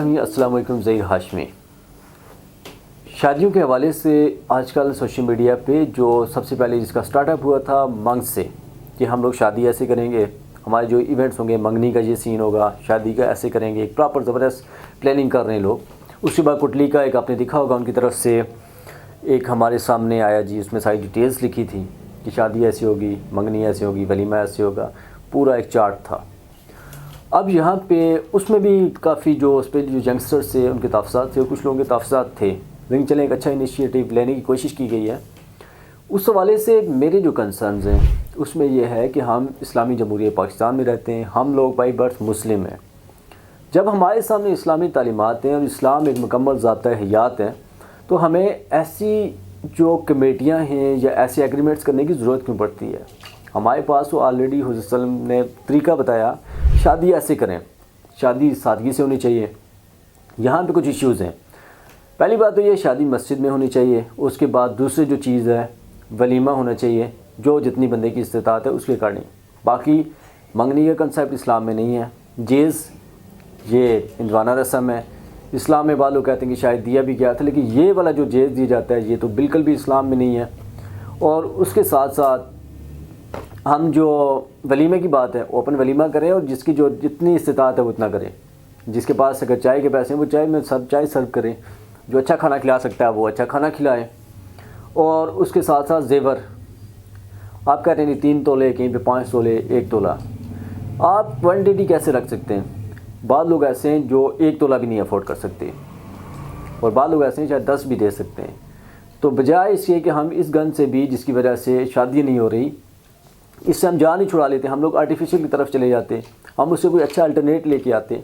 ناظرین السلام علیکم، ظہیر ہاشمی۔ شادیوں کے حوالے سے آج کل سوشل میڈیا پہ جو سب سے پہلے جس کا سٹارٹ اپ ہوا تھا منگ سے، کہ ہم لوگ شادی ایسے کریں گے، ہمارے جو ایونٹس ہوں گے منگنی کا یہ سین ہوگا، شادی کا ایسے کریں گے، ایک پراپر زبردست پلاننگ کر رہے ہیں لوگ۔ اس کے بعد کٹلی کا ایک آپ نے دکھا ہوگا ان کی طرف سے ایک ہمارے سامنے آیا جی، اس میں ساری ڈیٹیلز لکھی تھی کہ شادی ایسی ہوگی، منگنی ایسی ہوگی، ولیمہ ایسے ہوگا، پورا ایک چارٹ تھا۔ اب یہاں پہ اس میں بھی کافی جو اس پہ جو ینگسٹرز تھے ان کے تحفظات تھے، اور کچھ لوگوں کے تحفظات تھے، لیکن چلیں ایک اچھا انیشیٹو لینے کی کوشش کی گئی ہے۔ اس حوالے سے میرے جو کنسرنز ہیں اس میں یہ ہے کہ ہم اسلامی جمہوریہ پاکستان میں رہتے ہیں، ہم لوگ بائی برتھ مسلم ہیں۔ جب ہمارے سامنے اسلامی تعلیمات ہیں اور اسلام ایک مکمل ضابطۂ حیات ہے، تو ہمیں ایسی جو کمیٹیاں ہیں یا ایسے ایگریمنٹس کرنے کی ضرورت کیوں پڑتی ہے؟ ہمارے پاس تو آلریڈی حضرت صلی اللہ علیہ وسلم نے طریقہ بتایا، شادی ایسے کریں، شادی سادگی سے ہونی چاہیے۔ یہاں پہ کچھ ایشوز ہیں۔ پہلی بات تو یہ شادی مسجد میں ہونی چاہیے، اس کے بعد دوسری جو چیز ہے ولیمہ ہونا چاہیے جو جتنی بندے کی استطاعت ہے اس کے اکارڈنگ۔ باقی منگنی کا کنسیپٹ اسلام میں نہیں ہے، جیز یہ ہندوانہ رسم ہے۔ اسلام میں بعض لوگ کہتے ہیں کہ شاید دیا بھی گیا تھا، لیکن یہ والا جو جیز دیا جاتا ہے یہ تو بالکل بھی اسلام میں نہیں ہے۔ اور اس کے ساتھ ساتھ ہم جو ولیمے کی بات ہے وہ اپن ولیمہ کریں، اور جس کی جو جتنی استطاعت ہے وہ اتنا کریں۔ جس کے پاس اگر چائے کے پیسے ہیں وہ چائے میں چائے سرو کریں، جو اچھا کھانا کھلا سکتا ہے وہ اچھا کھانا کھلائے۔ اور اس کے ساتھ ساتھ زیور، آپ کہتے ہیں 3 تولے، کہیں پہ 5 تولے، 1 تولہ، آپ کوانٹٹی کیسے رکھ سکتے ہیں؟ بعض لوگ ایسے ہیں جو 1 تولہ بھی نہیں افورڈ کر سکتے، اور بعض لوگ ایسے ہیں شاید 10 بھی دے سکتے ہیں۔ تو بجائے اس کے کہ ہم اس گن سے بھی جس کی وجہ سے شادی نہیں ہو رہی، اس سے ہم جان ہی چھڑا لیتے، ہم لوگ آرٹیفیشل کی طرف چلے جاتے، ہم اس سے کوئی اچھا الٹرنیٹ لے کے آتے۔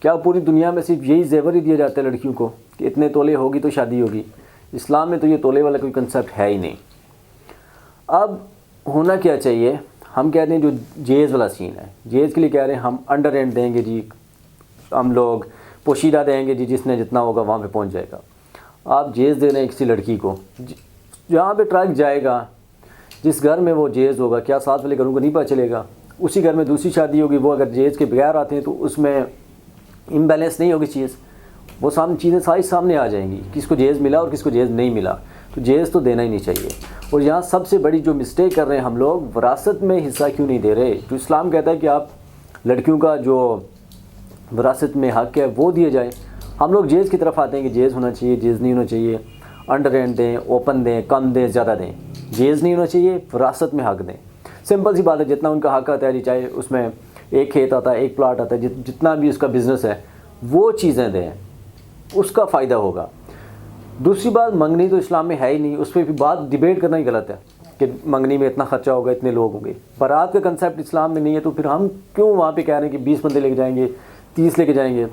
کیا پوری دنیا میں صرف یہی زیور ہی دیا جاتا ہے لڑکیوں کو کہ اتنے تولے ہوگی تو شادی ہوگی؟ اسلام میں تو یہ تولے والا کوئی کنسیپٹ ہے ہی نہیں۔ اب ہونا کیا چاہیے؟ ہم کہتے ہیں جو جیز والا سین ہے، جیز کے لیے کہہ رہے ہیں ہم انڈر اینڈ دیں گے جی، ہم لوگ پوشیدہ دیں گے جی، جس نے جتنا ہوگا وہاں پہ پہنچ جائے گا۔ آپ جیز دے رہے ہیں کسی لڑکی کو، جہاں پہ ٹرک جائے گا، جس گھر میں وہ جیز ہوگا، کیا ساتھ والے گھروں کو نہیں پتہ چلے گا؟ اسی گھر میں دوسری شادی ہوگی، وہ اگر جیز کے بغیر آتے ہیں تو اس میں امبیلنس نہیں ہوگی چیز، وہ چیزیں ساری سامنے آ جائیں گی، کس کو جیز ملا اور کس کو جیز نہیں ملا۔ تو جیز تو دینا ہی نہیں چاہیے۔ اور یہاں سب سے بڑی جو مسٹیک کر رہے ہیں ہم لوگ، وراثت میں حصہ کیوں نہیں دے رہے؟ جو اسلام کہتا ہے کہ آپ لڑکیوں کا جو وراثت میں حق ہے وہ دیے جائے، ہم لوگ جیز کی طرف آتے ہیں کہ جیز ہونا چاہیے، جیز نہیں ہونا چاہیے، انڈر اینڈ دیں، اوپن دیں، کم دیں، زیادہ دیں، جیز نہیں ہونا چاہیے، وراثت میں حق دیں۔ سمپل سی بات ہے، جتنا ان کا حق آتا ہے جی، چاہے اس میں ایک کھیت آتا ہے، ایک پلاٹ آتا ہے، جتنا بھی اس کا بزنس ہے وہ چیزیں دیں، اس کا فائدہ ہوگا۔ دوسری بات، منگنی تو اسلام میں ہے ہی نہیں، اس پہ بھی بات ڈیبیٹ کرنا ہی غلط ہے کہ منگنی میں اتنا خرچہ ہوگا، اتنے لوگ ہوں گے۔ بارات کا کنسیپٹ اسلام میں نہیں ہے، تو پھر ہم کیوں وہاں پہ کہہ رہے ہیں کہ 20 بندے لے کے جائیں گے، 30 لے کے جائیں گے؟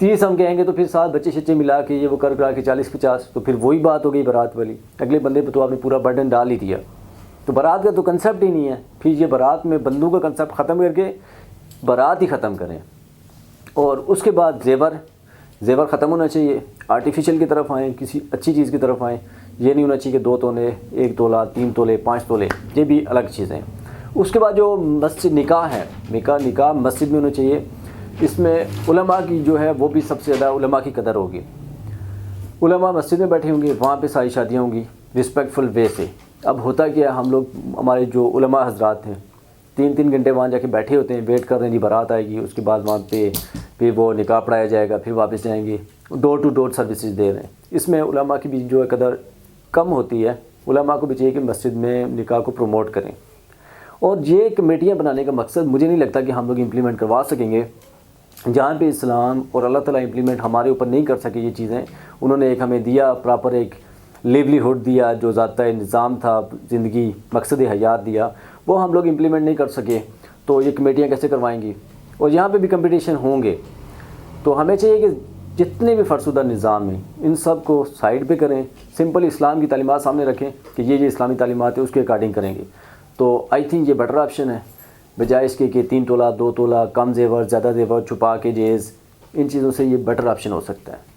30 ہم کہیں گے تو پھر 7 بچے شچے ملا کے یہ وہ کر کے 40-50، تو پھر وہی بات ہو گئی بارات والی، اگلے بندے پہ تو آپ نے پورا برڈن ڈال ہی دیا۔ تو بارات کا تو کنسیپٹ ہی نہیں ہے، پھر یہ بارات میں بندوں کا کنسیپٹ ختم کر کے بارات ہی ختم کریں۔ اور اس کے بعد زیور ختم ہونا چاہیے، آرٹیفیشل کی طرف آئیں، کسی اچھی چیز کی طرف آئیں۔ یہ نہیں ہونا چاہیے کہ 2 تولے، 1 تولہ، 3 تولے، 5 تولے، یہ بھی الگ چیزیں۔ اس کے بعد جو مسجد نکاح ہے، نکاح مسجد میں ہونا چاہیے۔ اس میں علماء کی جو ہے وہ بھی سب سے زیادہ علماء کی قدر ہوگی۔ علماء مسجد میں بیٹھے ہوں گے، وہاں پہ ساری شادیاں ہوں گی رسپیکٹفل وے سے۔ اب ہوتا کیا ہے، ہم لوگ ہمارے جو علماء حضرات ہیں 3 گھنٹے وہاں جا کے بیٹھے ہوتے ہیں، ویٹ کر رہے ہیں جی بارات آئے گی، اس کے بعد وہاں پہ پھر وہ نکاح پڑھایا جائے گا، پھر واپس جائیں گے، ڈور ٹو ڈور سروسز دے رہے ہیں۔ اس میں علماء کی بھی جو ہے قدر کم ہوتی ہے۔ علماء کو بھی چاہیے کہ مسجد میں نکاح کو پروموٹ کریں۔ اور یہ کمیٹیاں بنانے کا مقصد مجھے نہیں لگتا کہ ہم لوگ امپلیمنٹ کروا سکیں گے، جہاں پہ اسلام اور اللہ تعالیٰ امپلیمنٹ ہمارے اوپر نہیں کر سکے یہ چیزیں۔ انہوں نے ایک ہمیں دیا پراپر ایک لیولیہڈ دیا، جو ضابطۂ نظام تھا، زندگی مقصد حیات دیا، وہ ہم لوگ امپلیمنٹ نہیں کر سکے، تو یہ کمیٹیاں کیسے کروائیں گی؟ اور یہاں پہ بھی کمپٹیشن ہوں گے، تو ہمیں چاہیے کہ جتنے بھی فرسودہ نظام ہیں ان سب کو سائڈ پہ کریں، سمپل اسلام کی تعلیمات سامنے رکھیں کہ یہ اسلامی تعلیمات ہے، اس کے اکارڈنگ کریں گے۔ تو آئی تھنک یہ بیٹر آپشن ہے، بجائے اس کے کہ 3 تولہ، 2 تولہ، کم زیور، زیادہ زیور، چھپا کے جیز، ان چیزوں سے یہ بیٹر آپشن ہو سکتا ہے۔